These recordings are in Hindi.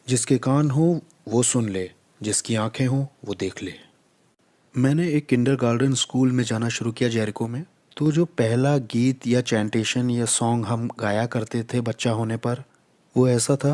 जिसके कान हो वो सुन ले, जिसकी आंखें हो वो देख ले। मैंने एक किंडरगार्टन स्कूल में जाना शुरू किया जेरिको में। तो जो पहला गीत या चैंटेशन या सॉन्ग हम गाया करते थे बच्चा होने पर, वो ऐसा था,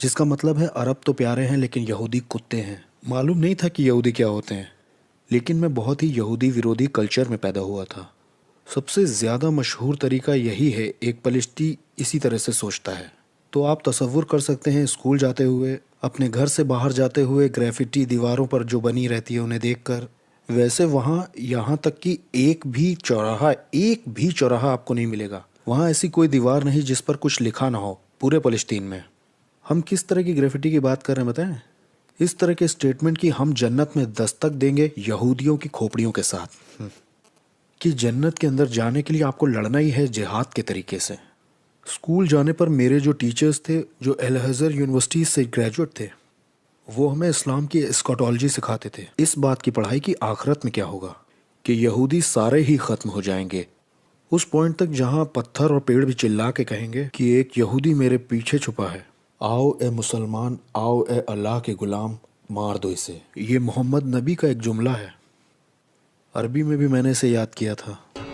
जिसका मतलब है अरब तो प्यारे हैं लेकिन यहूदी कुत्ते हैं। मालूम नहीं था कि यहूदी क्या होते हैं, लेकिन मैं बहुत ही यहूदी विरोधी कल्चर में पैदा हुआ था। सबसे ज़्यादा मशहूर तरीका यही है, एक पलिश्ती इसी तरह से सोचता है। तो आप तसव्वुर कर सकते हैं स्कूल जाते हुए, अपने घर से बाहर जाते हुए ग्रेफिटी दीवारों पर जो बनी रहती है उन्हें देखकर। वैसे वहाँ यहाँ तक कि एक भी चौराहा आपको नहीं मिलेगा, वहाँ ऐसी कोई दीवार नहीं जिस पर कुछ लिखा ना हो पूरे फ़लस्तीन में। हम किस तरह की ग्रेफिटी की बात कर रहे हैं बताएं? इस तरह के स्टेटमेंट कि हम जन्नत में दस्तक देंगे यहूदियों की खोपड़ियों के साथ, कि जन्नत के अंदर जाने के लिए आपको लड़ना ही है जिहाद के तरीके से। स्कूल जाने पर मेरे जो टीचर्स थे, जो अल अज़हर यूनिवर्सिटी से ग्रेजुएट थे, वो हमें इस्लाम की एस्कटोलॉजी सिखाते थे, इस बात की पढ़ाई की आखिरत में क्या होगा, कि यहूदी सारे ही ख़त्म हो जाएंगे। उस पॉइंट तक जहाँ पत्थर और पेड़ भी चिल्ला के कहेंगे कि एक यहूदी मेरे पीछे छुपा है, आओ ए मुसलमान, आओ ए अल्लाह के गुलाम, मार दो इसे। ये मोहम्मद नबी का एक जुमला है। अरबी में भी मैंने इसे याद किया था।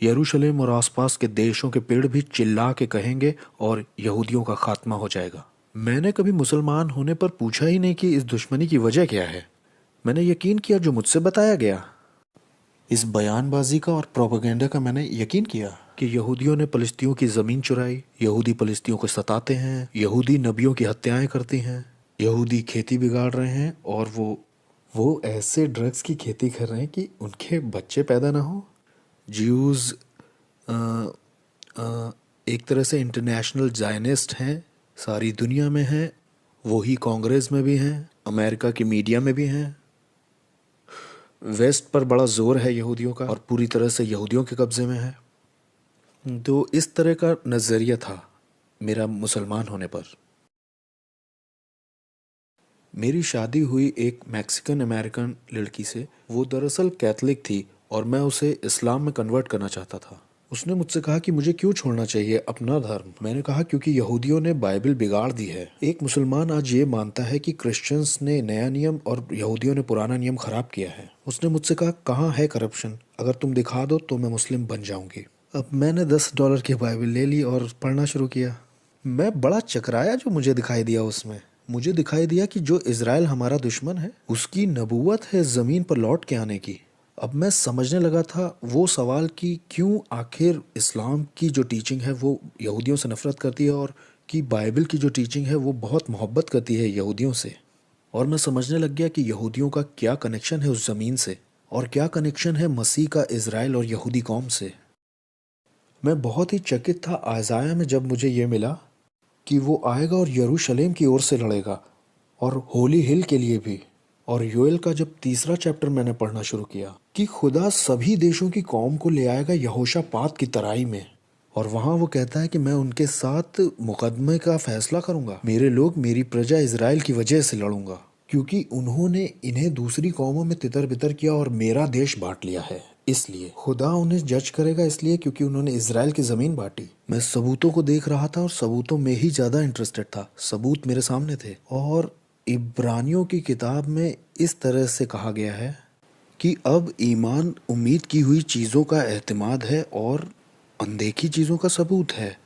यरूशलेम और आसपास के देशों के पेड़ भी चिल्ला के कहेंगे और यहूदियों का खात्मा हो जाएगा। मैंने कभी मुसलमान होने पर पूछा ही नहीं कि इस दुश्मनी की वजह क्या है। मैंने यकीन किया जो मुझसे बताया गया। इस बयानबाजी का और प्रोपेगेंडा का मैंने यकीन किया कि यहूदियों ने फ़लस्तीनियों की ज़मीन चुराई, यहूदी फ़लस्तीनियों को सताते हैं, यहूदी नबियों की हत्याएं करती हैं, यहूदी खेती बिगाड़ रहे हैं और वो ऐसे ड्रग्स की खेती कर रहे हैं कि उनके बच्चे पैदा ना हो। ज्यूज़ एक तरह से इंटरनेशनल जायनिस्ट हैं, सारी दुनिया में हैं, वही कांग्रेस में भी हैं, अमेरिका की मीडिया में भी हैं। वेस्ट पर बड़ा जोर है यहूदियों का और पूरी तरह से यहूदियों के कब्ज़े में है। तो इस तरह का नज़रिया था मेरा मुसलमान होने पर। मेरी शादी हुई एक मैक्सिकन अमेरिकन लड़की से। वो दरअसल कैथलिक थी और मैं उसे इस्लाम में कन्वर्ट करना चाहता था। उसने मुझसे कहा कि मुझे क्यों छोड़ना चाहिए अपना धर्म। मैंने कहा क्योंकि यहूदियों ने बाइबल बिगाड़ दी है। एक मुसलमान आज ये मानता है कि क्रिश्चियंस ने नया नियम और यहूदियों ने पुराना नियम खराब किया है। उसने मुझसे कहा कहाँ है करप्शन, अगर तुम दिखा दो तो मैं मुस्लिम बन जाऊंगी। अब मैंने $10 की बाइबल ले ली और पढ़ना शुरू किया। मैं बड़ा चकराया जो मुझे दिखाई दिया उसमें। मुझे दिखाई दिया कि जो इज़राइल हमारा दुश्मन है उसकी नबूवत है ज़मीन पर लौट के आने की। अब मैं समझने लगा था वो सवाल कि क्यों आखिर इस्लाम की जो टीचिंग है वो यहूदियों से नफ़रत करती है और कि बाइबल की जो टीचिंग है वो बहुत मोहब्बत करती है यहूदियों से। और मैं समझने लग गया कि यहूदियों का क्या कनेक्शन है उस ज़मीन से और क्या कनेक्शन है मसीह का इज़राइल और यहूदी कौम से। मैं बहुत ही चकित था आज़ाया में जब मुझे ये मिला कि वो आएगा और यरूशलेम की ओर से लड़ेगा और होली हिल के लिए भी। और योएल का जब तीसरा चैप्टर मैंने पढ़ना शुरू किया कि खुदा सभी देशों की कौम को ले आएगा यहोशापात की तराई में, और वहाँ वो कहता है कि मैं उनके साथ मुकदमे का फैसला करूँगा, मेरे लोग मेरी प्रजा इज़राइल की वजह से लड़ूंगा क्योंकि उन्होंने इन्हें दूसरी कौमों में तितर बितर किया और मेरा देश बांट लिया है। इसलिए खुदा उन्हें जज करेगा, इसलिए क्योंकि उन्होंने इज़राइल की ज़मीन बांटी। मैं सबूतों को देख रहा था और सबूतों में ही ज़्यादा इंटरेस्टेड था। सबूत मेरे सामने थे और इब्रानियों की किताब में इस तरह से कहा गया है कि अब ईमान उम्मीद की हुई चीज़ों का एतमाद है और अनदेखी चीज़ों का सबूत है।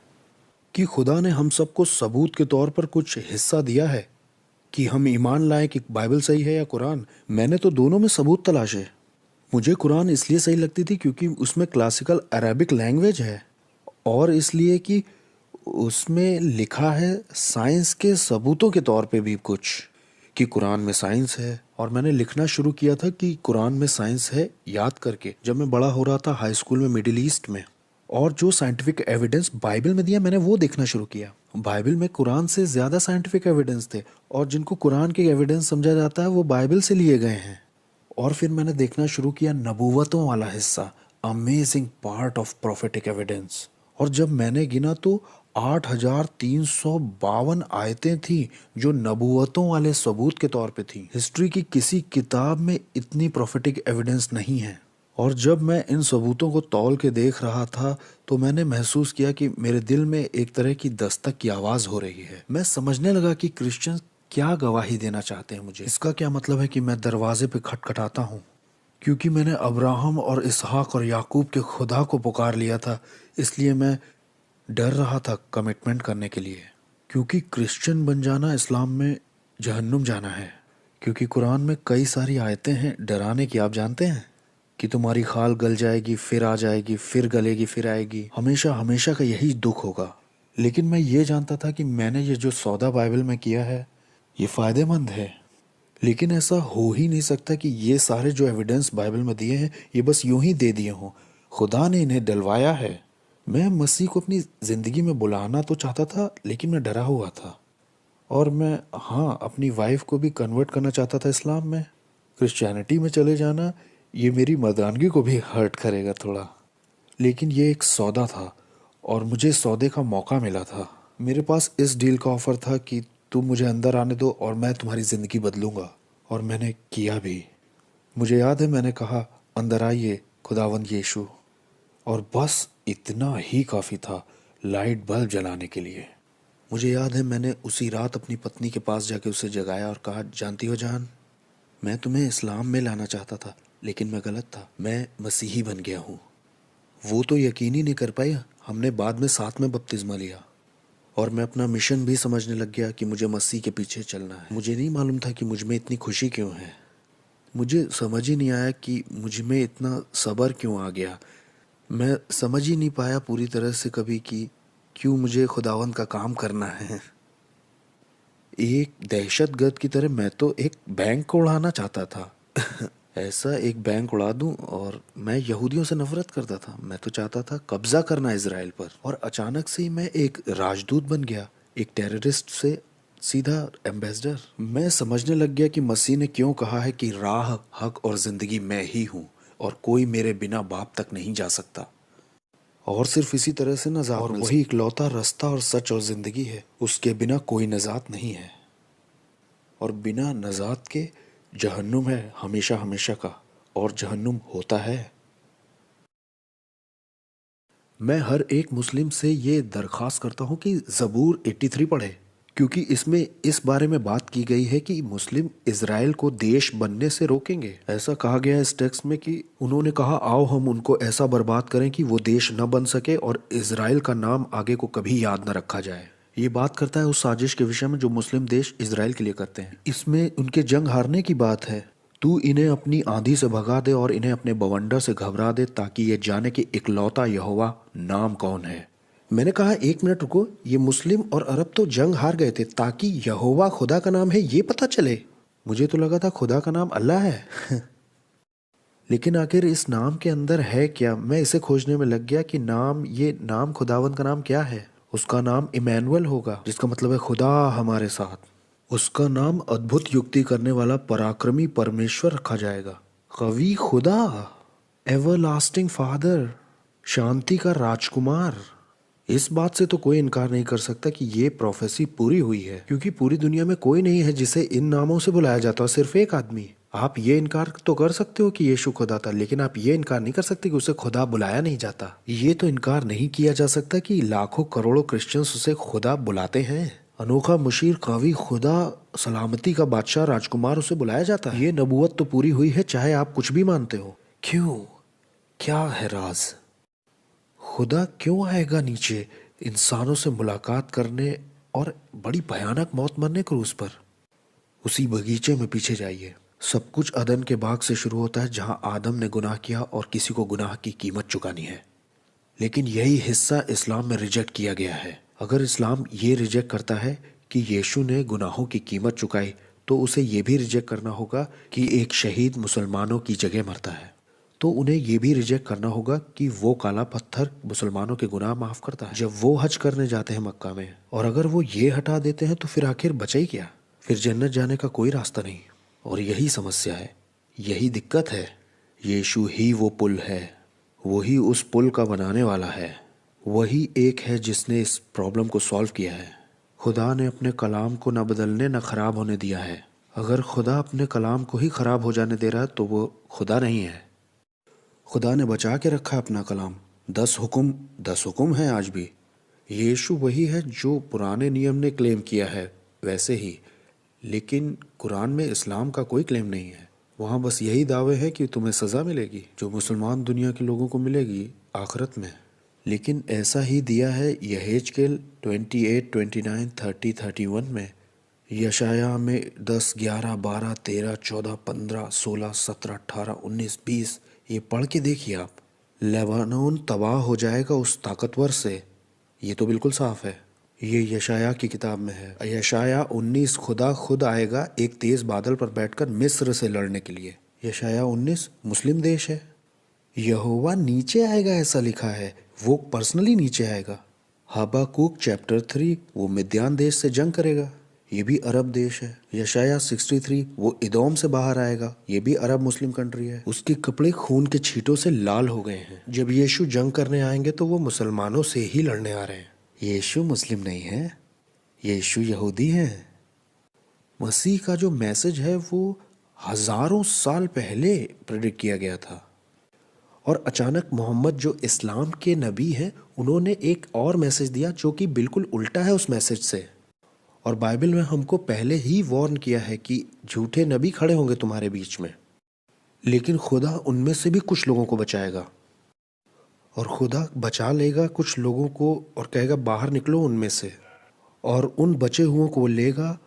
कि खुदा ने हम सबको सबूत के तौर पर कुछ हिस्सा दिया है कि हम ईमान लाएं कि बाइबल सही है या कुरान। मैंने तो दोनों में सबूत तलाशे। मुझे कुरान इसलिए सही लगती थी क्योंकि उसमें क्लासिकल अरेबिक लैंग्वेज है और इसलिए कि उसमें लिखा है साइंस के सबूतों के तौर पे भी कुछ कि कुरान में साइंस है। और मैंने लिखना शुरू किया था कि कुरान में साइंस है याद करके, जब मैं बड़ा हो रहा था हाई स्कूल में मिडिल ईस्ट में। और जो साइंटिफिक एविडेंस बाइबल में दिया मैंने वो देखना शुरू किया। बाइबल में कुरान से ज़्यादा साइंटिफिक एविडेंस थे और जिनको कुरान के एविडेंस समझा जाता है वो बाइबल से लिए गए हैं। और फिर मैंने देखना शुरू किया नबूवतों वाला हिस्सा, amazing part of prophetic evidence. और जब मैंने गिना तो 8,352 आयतें थी जो नबूवतों वाले सबूत के तौर पे थी। हिस्ट्री की किसी किताब में इतनी प्रोफेटिक एविडेंस नहीं है। और जब मैं इन सबूतों को तौल के देख रहा था तो मैंने महसूस किया कि मेरे दिल में एक तरह की दस्तक की आवाज़ हो रही है। मैं समझने लगा कि क्रिश्चियन क्या गवाही देना चाहते हैं मुझे। इसका क्या मतलब है कि मैं दरवाजे पे खटखटाता हूँ? क्योंकि मैंने अब्राहम और इसहाक और याकूब के खुदा को पुकार लिया था, इसलिए मैं डर रहा था कमिटमेंट करने के लिए। क्योंकि क्रिश्चियन बन जाना इस्लाम में जहन्नुम जाना है। क्योंकि कुरान में कई सारी आयतें हैं डराने की, आप जानते हैं कि तुम्हारी खाल गल जाएगी, फिर आ जाएगी, फिर गलेगी, फिर आएगी, हमेशा हमेशा का यही दुख होगा। लेकिन मैं ये जानता था कि मैंने ये जो सौदा बाइबल में किया है ये फ़ायदेमंद है। लेकिन ऐसा हो ही नहीं सकता कि ये सारे जो एविडेंस बाइबल में दिए हैं ये बस यूं ही दे दिए हों। खुदा ने इन्हें डलवाया है। मैं मसीह को अपनी ज़िंदगी में बुलाना तो चाहता था, लेकिन मैं डरा हुआ था। और मैं अपनी वाइफ को भी कन्वर्ट करना चाहता था इस्लाम में। क्रिश्चियनिटी में चले जाना ये मेरी मर्दानगी को भी हर्ट करेगा थोड़ा। लेकिन ये एक सौदा था और मुझे सौदे का मौका मिला था। मेरे पास इस डील का ऑफ़र था कि तुम मुझे अंदर आने दो और मैं तुम्हारी ज़िंदगी बदलूँगा। और मैंने किया भी। मुझे याद है मैंने कहा, अंदर आइए खुदावंद यीशु। और बस इतना ही काफ़ी था लाइट बल्ब जलाने के लिए। मुझे याद है मैंने उसी रात अपनी पत्नी के पास जाके उसे जगाया और कहा, जानती हो जान, मैं तुम्हें इस्लाम में लाना चाहता था लेकिन मैं गलत था। मैं मसीही बन गया हूँ। वो तो यकीन ही नहीं कर पाई। हमने बाद में साथ में बपतिस्मा लिया और मैं अपना मिशन भी समझने लग गया कि मुझे मसीह के पीछे चलना है। मुझे नहीं मालूम था कि मुझ में इतनी खुशी क्यों है। मुझे समझ ही नहीं आया कि मुझ में इतना सब्र क्यों आ गया। मैं समझ ही नहीं पाया पूरी तरह से कभी कि क्यों मुझे खुदावंद का काम करना है। एक दहशतगर्द की तरह मैं तो एक बैंक को उड़ाना चाहता था। ऐसा एक बैंक उड़ा दूं। और मैं यहूदियों से नफरत करता था। मैं तो चाहता था कब्जा करना इजराइल पर। और अचानक से ही मैं एक राजदूत बन गया, एक टेररिस्ट से सीधा एम्बेसडर। मैं समझने लग गया कि मसीह ने क्यों कहा है कि राह, हक और जिंदगी मैं ही हूँ और कोई मेरे बिना बाप तक नहीं जा सकता। और सिर्फ इसी तरह से नजात और वही इकलौता रास्ता और सच और जिंदगी है। उसके बिना कोई नजात नहीं है। और बिना नजात के जहन्नुम है हमेशा हमेशा का। और जहन्नुम होता है। मैं हर एक मुस्लिम से ये दरख्वास्त करता हूँ कि ज़बूर 83 पढ़े, क्योंकि इसमें इस बारे में बात की गई है कि मुस्लिम इज़राइल को देश बनने से रोकेंगे। ऐसा कहा गया है इस टेक्स्ट में कि उन्होंने कहा, आओ हम उनको ऐसा बर्बाद करें कि वो देश न बन सके और इज़राइल का नाम आगे को कभी याद न रखा जाए। ये बात करता है उस साजिश के विषय में जो मुस्लिम देश इज़राइल के लिए करते हैं। इसमें उनके जंग हारने की बात है। तू इन्हें अपनी आंधी से भगा दे और इन्हें अपने बवंडर से घबरा दे, ताकि ये जाने कि इकलौता यहोवा नाम कौन है। मैंने कहा, एक मिनट रुको, ये मुस्लिम और अरब तो जंग हार गए थे ताकि यहोवा खुदा का नाम है ये पता चले। मुझे तो लगा था खुदा का नाम अल्लाह है। लेकिन आखिर इस नाम के अंदर है क्या? मैं इसे खोजने में लग गया कि ये नाम खुदावंद का नाम क्या है। उसका नाम इमैनुअल होगा, जिसका मतलब है खुदा हमारे साथ। उसका नाम अद्भुत युक्ति करने वाला पराक्रमी परमेश्वर रखा जाएगा, कवी खुदा, एवरलास्टिंग फादर, शांति का राजकुमार। इस बात से तो कोई इनकार नहीं कर सकता कि ये प्रोफेसी पूरी हुई है, क्योंकि पूरी दुनिया में कोई नहीं है जिसे इन नामों से बुलाया जाता है, सिर्फ एक आदमी। आप ये इनकार तो कर सकते हो कि यीशु खुदा था, लेकिन आप ये इनकार नहीं कर सकते कि उसे खुदा बुलाया नहीं जाता। ये तो इनकार नहीं किया जा सकता कि लाखों करोड़ों क्रिश्चियंस उसे खुदा बुलाते हैं। अनोखा, मुशीर, कवी, खुदा, सलामती का बादशाह, राजकुमार उसे बुलाया जाता है। ये नबूवत तो पूरी हुई है, चाहे आप कुछ भी मानते हो। क्यों? क्या है राज? खुदा क्यों आएगा नीचे इंसानों से मुलाकात करने और बड़ी भयानक मौत मरने क्रूस पर? उसी बगीचे में पीछे जाइए। सब कुछ अदन के बाग से शुरू होता है, जहां आदम ने गुनाह किया और किसी को गुनाह की कीमत चुकानी है। लेकिन यही हिस्सा इस्लाम में रिजेक्ट किया गया है। अगर इस्लाम ये रिजेक्ट करता है कि यीशु ने गुनाहों की कीमत चुकाई, तो उसे ये भी रिजेक्ट करना होगा कि एक शहीद मुसलमानों की जगह मरता है। तो उन्हें ये भी रिजेक्ट करना होगा कि वो काला पत्थर मुसलमानों के गुनाह माफ़ करता है जब वो हज करने जाते हैं मक्का में। और अगर वो ये हटा देते हैं तो फिर आखिर बचा ही क्या? फिर जन्नत जाने का कोई रास्ता नहीं। और यही समस्या है, यही दिक्कत है। यीशु ही वो पुल है, वही उस पुल का बनाने वाला है। वही एक है जिसने इस प्रॉब्लम को सॉल्व किया है। खुदा ने अपने कलाम को न बदलने न ख़राब होने दिया है। अगर खुदा अपने कलाम को ही ख़राब हो जाने दे रहा है तो वो खुदा नहीं है। खुदा ने बचा के रखा अपना कलाम। 10 हुक्म हैं आज भी। यीशु वही है जो पुराने नियम ने क्लेम किया है वैसे ही, लेकिन कुरान में इस्लाम का कोई क्लेम नहीं है। वहाँ बस यही दावे हैं कि तुम्हें सज़ा मिलेगी जो मुसलमान दुनिया के लोगों को मिलेगी आखिरत में। लेकिन ऐसा ही दिया है यहेजकेल 28, 29, 30, 31 में, यशाया में 10, 11, 12, 13, 14, 15, 16, 17, 18, 19, 20। ये पढ़ के देखिए आप। लेबानोन तबाह हो जाएगा उस ताकतवर से, ये तो बिल्कुल साफ है। ये यशाया की किताब में है। यशाया 19, खुदा खुद आएगा एक तेज बादल पर बैठकर मिस्र से लड़ने के लिए। यशाया 19 मुस्लिम देश है। यहोवा नीचे आएगा ऐसा लिखा है, वो पर्सनली नीचे आएगा। हबाकुक चैप्टर 3 वो मिद्यान देश से जंग करेगा, ये भी अरब देश है। यशाया 63 वो इदोम से बाहर आएगा, ये भी अरब मुस्लिम कंट्री है। उसके कपड़े खून के छींटों से लाल हो गए हैं। जब यीशु जंग करने आएंगे तो वो मुसलमानों से ही लड़ने आ रहे हैं। यीशु मुस्लिम नहीं है, यीशु यहूदी है। मसीह का जो मैसेज है वो हजारों साल पहले प्रेडिक्ट किया गया था, और अचानक मोहम्मद जो इस्लाम के नबी हैं उन्होंने एक और मैसेज दिया जो कि बिल्कुल उल्टा है उस मैसेज से। और बाइबल में हमको पहले ही वार्न किया है कि झूठे नबी खड़े होंगे तुम्हारे बीच में, लेकिन खुदा उनमें से भी कुछ लोगों को बचाएगा। और खुदा बचा लेगा कुछ लोगों को और कहेगा बाहर निकलो उनमें से, और उन बचे हुओं को वो लेगा,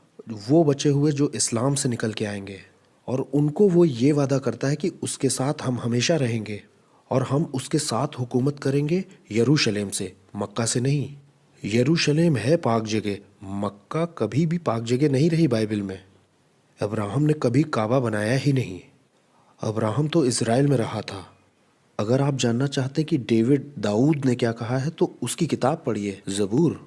वो बचे हुए जो इस्लाम से निकल के आएंगे, और उनको वो ये वादा करता है कि उसके साथ हम हमेशा रहेंगे और हम उसके साथ हुकूमत करेंगे यरूशलेम से, मक्का से नहीं। यरूशलेम है पाक जगह, मक्का कभी भी पाक जगह नहीं रही बाइबल में। अब्राहम ने कभी काबा बनाया ही नहीं। अब्राहम तो इज़राइल में रहा था। अगर आप जानना चाहते हैं कि डेविड दाऊद ने क्या कहा है तो उसकी किताब पढ़िए, ज़बूर।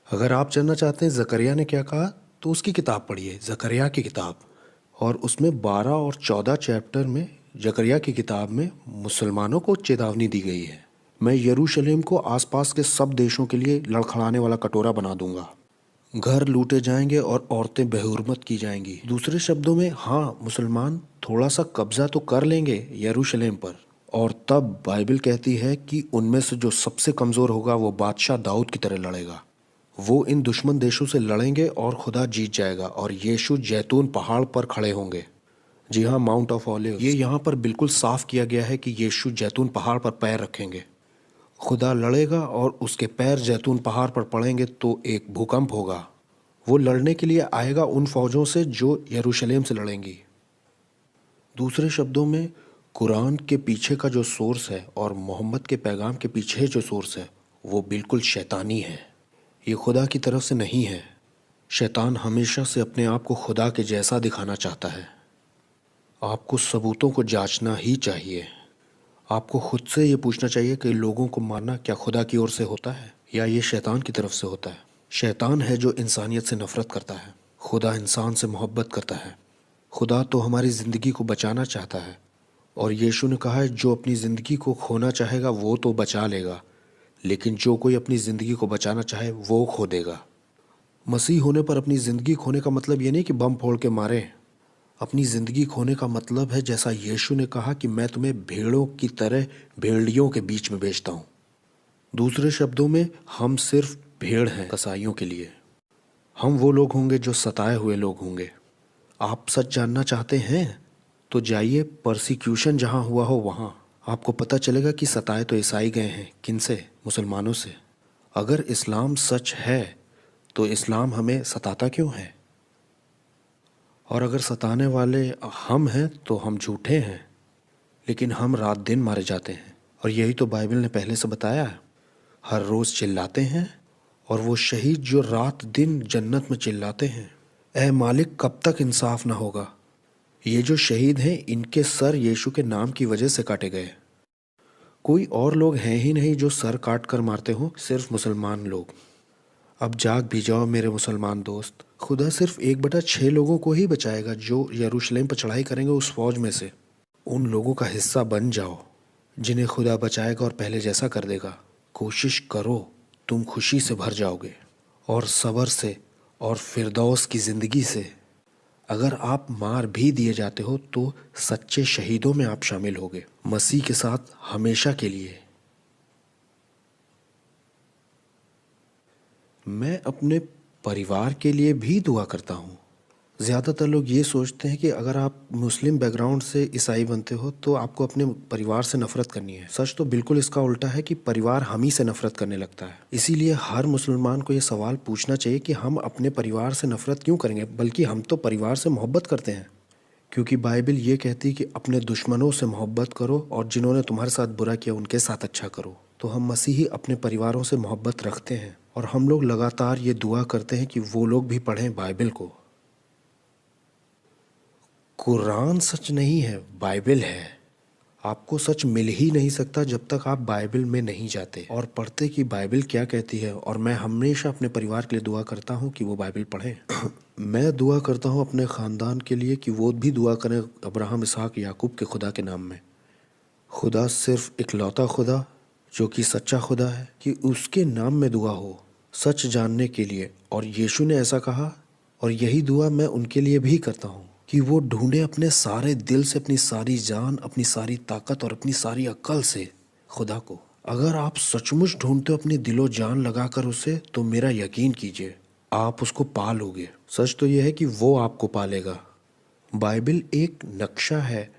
अगर आप जानना चाहते हैं ज़करिया ने क्या कहा तो उसकी किताब पढ़िए, ज़करिया की किताब। और उसमें 12 और 14 चैप्टर में ज़करिया की किताब में मुसलमानों को चेतावनी दी गई है, मैं यरूशलेम को आसपास के सब देशों के लिए लड़खड़ाने वाला कटोरा बना दूंगा। घर लूटे जाएंगे और औरतें बेहुरमत की जाएंगी। दूसरे शब्दों में, हाँ, मुसलमान थोड़ा सा कब्जा तो कर लेंगे यरूशलेम पर, और तब बाइबल कहती है कि उनमें से जो सबसे कमज़ोर होगा वो बादशाह दाऊद की तरह लड़ेगा। वो इन दुश्मन देशों से लड़ेंगे और खुदा जीत जाएगा, और यीशु जैतून पहाड़ पर खड़े होंगे। जी हाँ, माउंट ऑफ ऑलिव्स। ये यहाँ पर बिल्कुल साफ किया गया है कि यीशु जैतून पहाड़ पर पैर रखेंगे। खुदा लड़ेगा और उसके पैर जैतून पहाड़ पर पड़ेंगे तो एक भूकंप होगा। वो लड़ने के लिए आएगा उन फौजों से जो यरूशलेम से लड़ेंगी। दूसरे शब्दों में, कुरान के पीछे का जो सोर्स है और मोहम्मद के पैगाम के पीछे जो सोर्स है वो बिल्कुल शैतानी है, ये खुदा की तरफ से नहीं है। शैतान हमेशा से अपने आप को खुदा के जैसा दिखाना चाहता है। आपको सबूतों को जांचना ही चाहिए। आपको खुद से ये पूछना चाहिए कि लोगों को मारना क्या खुदा की ओर से होता है या ये शैतान की तरफ से होता है। शैतान है जो इंसानियत से नफरत करता है, खुदा इंसान से मोहब्बत करता है। खुदा तो हमारी ज़िंदगी को बचाना चाहता है, और यीशु ने कहा है जो अपनी ज़िंदगी को खोना चाहेगा वो तो बचा लेगा, लेकिन जो कोई अपनी ज़िंदगी को बचाना चाहे वो खो देगा। मसीह होने पर अपनी ज़िंदगी खोने का मतलब ये नहीं कि बम फोड़ के मारें। अपनी ज़िंदगी खोने का मतलब है, जैसा यीशु ने कहा, कि मैं तुम्हें भेड़ों की तरह भेड़ियों के बीच में भेजता हूँ। दूसरे शब्दों में, हम सिर्फ भेड़ हैं कसाईयों के लिए। हम वो लोग होंगे जो सताए हुए लोग होंगे। आप सच जानना चाहते हैं तो जाइए परसिक्यूशन जहाँ हुआ हो वहाँ, आपको पता चलेगा कि सताए तो ईसाई गए हैं। किनसे? मुसलमानों से। अगर इस्लाम सच है तो इस्लाम हमें सताता क्यों है? और अगर सताने वाले हम हैं तो हम झूठे हैं, लेकिन हम रात दिन मारे जाते हैं, और यही तो बाइबल ने पहले से बताया है। हर रोज़ चिल्लाते हैं, और वो शहीद जो रात दिन जन्नत में चिल्लाते हैं, ऐ मालिक कब तक इंसाफ ना होगा। ये जो शहीद हैं इनके सर यीशु के नाम की वजह से काटे गए। कोई और लोग हैं ही नहीं जो सर काट कर मारते हों, सिर्फ मुसलमान लोग। अब जाग भी जाओ मेरे मुसलमान दोस्त, खुदा सिर्फ 1/6 लोगों को ही बचाएगा जो यरूशलेम पर चढ़ाई करेंगे उस फौज में से। उन लोगों का हिस्सा बन जाओ जिन्हें खुदा बचाएगा और पहले जैसा कर देगा। कोशिश करो, तुम खुशी से भर जाओगे और सब्र से और फिरदौस की ज़िंदगी से। अगर आप मार भी दिए जाते हो तो सच्चे शहीदों में आप शामिल होगे, मसीह के साथ हमेशा के लिए। मैं अपने परिवार के लिए भी दुआ करता हूँ। ज़्यादातर लोग ये सोचते हैं कि अगर आप मुस्लिम बैकग्राउंड से ईसाई बनते हो तो आपको अपने परिवार से नफ़रत करनी है। सच तो बिल्कुल इसका उल्टा है कि परिवार हम ही से नफ़रत करने लगता है। इसीलिए हर मुसलमान को ये सवाल पूछना चाहिए कि हम अपने परिवार से नफ़रत क्यों करेंगे, बल्कि हम तो परिवार से मोहब्बत करते हैं। क्योंकि बाइबल ये कहती है कि अपने दुश्मनों से मोहब्बत करो और जिन्होंने तुम्हारे साथ बुरा किया उनके साथ अच्छा करो। तो हम मसीही अपने परिवारों से मोहब्बत रखते हैं और हम लोग लगातार ये दुआ करते हैं कि वो लोग भी पढ़ें बाइबल को। कुरान सच नहीं है, बाइबल है। आपको सच मिल ही नहीं सकता जब तक आप बाइबल में नहीं जाते और पढ़ते कि बाइबल क्या कहती है। और मैं हमेशा अपने परिवार के लिए दुआ करता हूँ कि वो बाइबल पढ़ें। मैं दुआ करता हूँ अपने ख़ानदान के लिए कि वो भी दुआ करें अब्राहम, इसहाक, याकूब के खुदा के नाम में। खुदा सिर्फ इकलौता खुदा जो कि सच्चा खुदा है, कि उसके नाम में दुआ हो सच जानने के लिए। और यीशु ने ऐसा कहा और यही दुआ मैं उनके लिए भी करता हूँ कि वो ढूंढे अपने सारे दिल से, अपनी सारी जान, अपनी सारी ताकत और अपनी सारी अक्ल से खुदा को। अगर आप सचमुच ढूंढते हो अपनी दिलो जान लगाकर उसे, तो मेरा यकीन कीजिए आप उसको पा लोगे। सच तो यह है कि वो आपको पालेगा। बाइबल एक नक्शा है।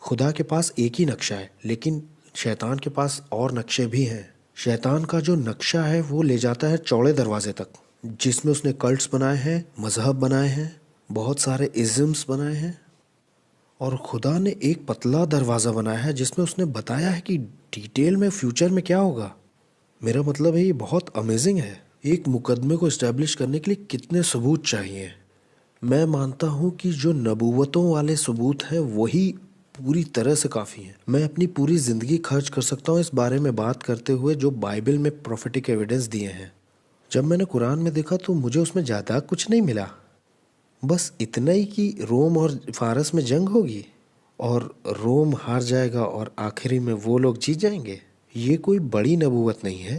खुदा के पास एक ही नक्शा है, लेकिन शैतान के पास और नक्शे भी हैं। शैतान का जो नक्शा है वो ले जाता है चौड़े दरवाजे तक, जिसमें उसने कल्ट्स बनाए हैं, मजहब बनाए हैं, बहुत सारे इज़म्स बनाए हैं। और खुदा ने एक पतला दरवाज़ा बनाया है जिसमें उसने बताया है कि डिटेल में फ्यूचर में क्या होगा। मेरा मतलब है ये बहुत अमेजिंग है। एक मुकदमे को इस्टेब्लिश करने के लिए कितने सबूत चाहिए। मैं मानता हूँ कि जो नबूवतों वाले सबूत हैं वही पूरी तरह से काफ़ी हैं। मैं अपनी पूरी ज़िंदगी खर्च कर सकता हूँ इस बारे में बात करते हुए जो बाइबल में प्रोफेटिक एविडेंस दिए हैं। जब मैंने कुरान में देखा तो मुझे उसमें ज़्यादा कुछ नहीं मिला, बस इतना ही कि रोम और फारस में जंग होगी और रोम हार जाएगा और आखिरी में वो लोग जीत जाएंगे। ये कोई बड़ी नबूवत नहीं है।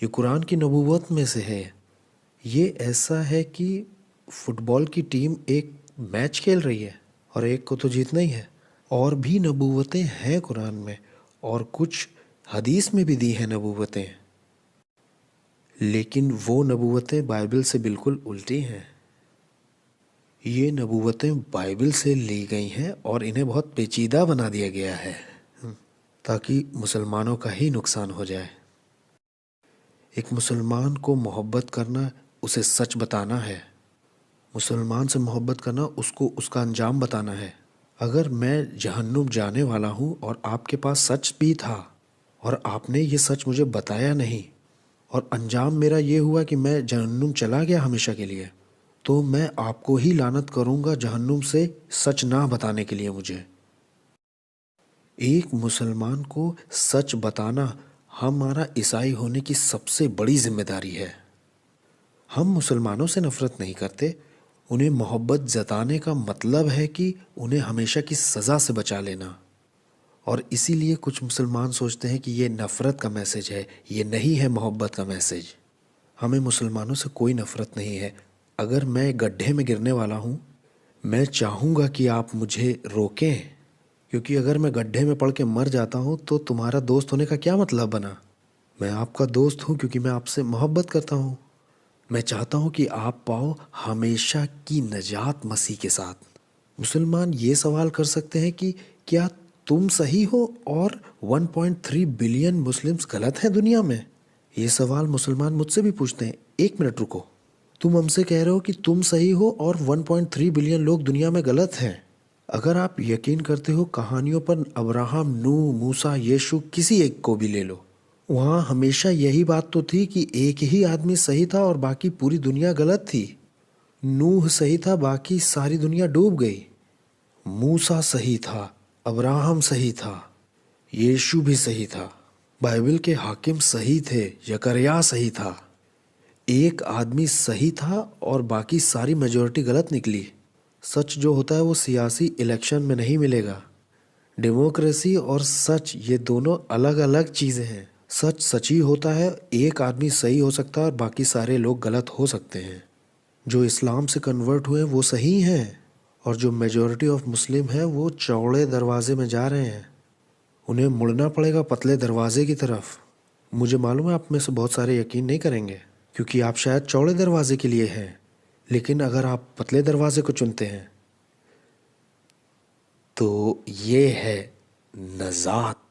ये कुरान की नबूवत में से है। ये ऐसा है कि फुटबॉल की टीम एक मैच खेल रही है और एक को तो जीतना ही है। और भी नबूवतें हैं कुरान में और कुछ हदीस में भी दी हैं नबूवतें, लेकिन वो नबूवतें बाइबल से बिल्कुल उल्टी हैं। ये नबूवतें बाइबल से ली गई हैं और इन्हें बहुत पेचीदा बना दिया गया है ताकि मुसलमानों का ही नुकसान हो जाए। एक मुसलमान को मोहब्बत करना उसे सच बताना है। मुसलमान से मोहब्बत करना उसको उसका अंजाम बताना है। अगर मैं जहन्नुम जाने वाला हूँ और आपके पास सच भी था और आपने ये सच मुझे बताया नहीं और अंजाम मेरा ये हुआ कि मैं जहन्नुम चला गया हमेशा के लिए, तो मैं आपको ही लानत करूँगा जहन्नुम से सच ना बताने के लिए मुझे। एक मुसलमान को सच बताना हमारा ईसाई होने की सबसे बड़ी जिम्मेदारी है। हम मुसलमानों से नफ़रत नहीं करते। उन्हें मोहब्बत जताने का मतलब है कि उन्हें हमेशा की सज़ा से बचा लेना। और इसीलिए कुछ मुसलमान सोचते हैं कि ये नफ़रत का मैसेज है, ये नहीं है मोहब्बत का मैसेज। हमें मुसलमानों से कोई नफ़रत नहीं है। अगर मैं गड्ढे में गिरने वाला हूँ, मैं चाहूँगा कि आप मुझे रोकें, क्योंकि अगर मैं गड्ढे में पड़ के मर जाता हूँ तो तुम्हारा दोस्त होने का क्या मतलब बना। मैं आपका दोस्त हूँ क्योंकि मैं आपसे मोहब्बत करता हूँ। मैं चाहता हूँ कि आप पाओ हमेशा की नजात मसीह के साथ। मुसलमान ये सवाल कर सकते हैं कि क्या तुम सही हो और 1.3 बिलियन मुस्लिम्स गलत हैं दुनिया में। ये सवाल मुसलमान मुझसे भी पूछते हैं। एक मिनट रुको, तुम हमसे कह रहे हो कि तुम सही हो और 1.3 बिलियन लोग दुनिया में गलत हैं। अगर आप यकीन करते हो कहानियों पर, अब्राहम, नूह, मूसा, यीशु, किसी एक को भी ले लो, वहाँ हमेशा यही बात तो थी कि एक ही आदमी सही था और बाकी पूरी दुनिया गलत थी। नूह सही था, बाकी सारी दुनिया डूब गई। मूसा सही था, अब्राहम सही था, यीशु भी सही था, बाइबल के हाकिम सही थे, जकरिया सही था। एक आदमी सही था और बाकी सारी मेजॉरिटी गलत निकली। सच जो होता है वो सियासी इलेक्शन में नहीं मिलेगा। डेमोक्रेसी और सच ये दोनों अलग अलग चीज़ें हैं। सच सच ही होता है, एक आदमी सही हो सकता है और बाकी सारे लोग गलत हो सकते हैं। जो इस्लाम से कन्वर्ट हुए वो सही हैं और जो मेजॉरिटी ऑफ मुस्लिम हैं वो चौड़े दरवाजे में जा रहे हैं। उन्हें मुड़ना पड़ेगा पतले दरवाजे की तरफ। मुझे मालूम है आप में से बहुत सारे यकीन नहीं करेंगे क्योंकि आप शायद चौड़े दरवाजे के लिए हैं, लेकिन अगर आप पतले दरवाजे को चुनते हैं तो ये है नजात।